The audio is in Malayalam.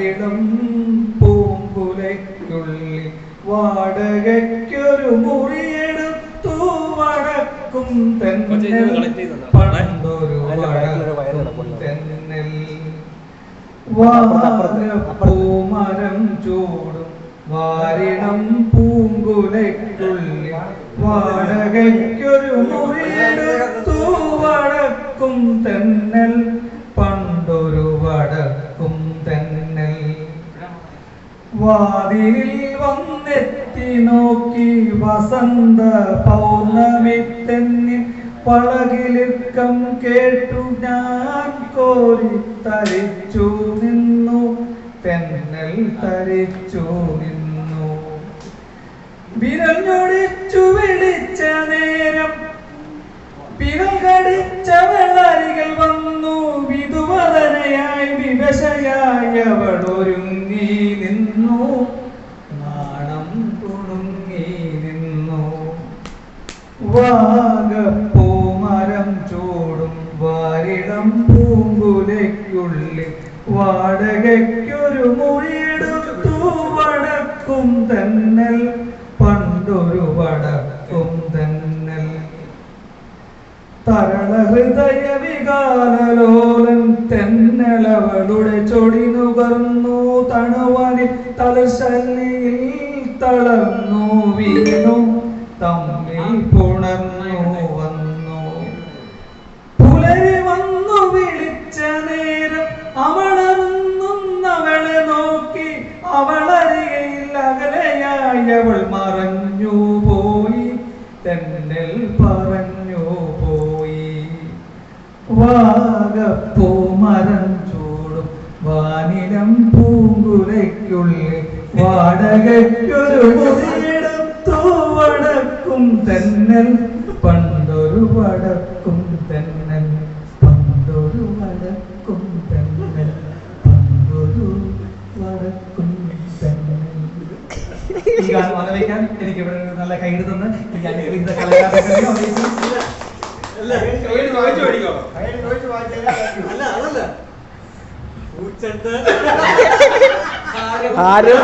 വാരിടും പൂങ്കുലയ്ക്കുള്ളിൽ വാടകയ്ക്കൊരു മുറിയെടുത്തു വടക്കും തെന്നൽ പണ്ടൊരു വടക്കും തെന്നൽ വാരപ്പൂമരം ചൂടും വാരിടം പൂങ്കുലയ്ക്കുള്ളിൽ വാടകയ്ക്കൊരു മുറിയെടുത്തു വടക്കും തെന്നൽ പണ്ടൊരു വടക്കും തെന്നൽ വാതിലിൽ വന്നെത്തി നോക്കി വസന്ത പൗർണമി തെന്നിൽ പളകിലുക്കം കേട്ടു ഞാൻ കോരി തരിച്ചു നിന്നു തെന്നൽ തരിച്ചു നിന്നു വിരഞ്ഞൊടിച്ചു വിളിച്ച നേരം വിരൽ കടിച്ച വെള്ളരികൾ വന്നു വിധുവദനയായി വിവശയായി അവൾ ഒരുങ്ങി നിന്നു നാണം കുണുങ്ങി നിന്നു വാഗപ്പൂമരം ചൂടും വാരിടം പൂങ്കുലയ്ക്കുള്ളിൽ വാടകയ്ക്കൊരു മുറിയെടുത്തു വടക്കും തെന്നൽ പണ്ടൊരു വടക്കും തെന്നൽ തരള ഹൃദയ വികാരലോലൻ തെന്നലവളുടെ ചൊടി നുകർന്നു തണുവനിൽ തലശല്ലിയിൽ തളർന്നു വീണു തമ്മിൽ പുണർന്നു വന്നു പുലരി വന്നു വിളിച്ച നേരം അവളെ നോക്കി അവളരികയിൽ അകലെയായി അവൾ മറഞ്ഞു പോയി തെന്നൽ പറഞ്ഞു പോയി വാഗപ്പൂമരം ചൂടും വാനിലം പൂങ്കുലയ്ക്കുള്ളിൽ വാടകയ്ക്കൊരു മുറിയെടുത്തു വടക്കും തെന്നൽ പണ്ടൊരു വടക്കും തെന്നൽ പണ്ടൊരു വടക്കും തെന്നൽ പണ്ടൊരു വടക്കും തെന്നൽ. ഈ ഗാനം ആലപിക്കാൻ എനിക്ക് ഇവിടെ നല്ല കൈയ്യടി തന്ന് ഇന്നത്തെ കലാകാരനെ ആരും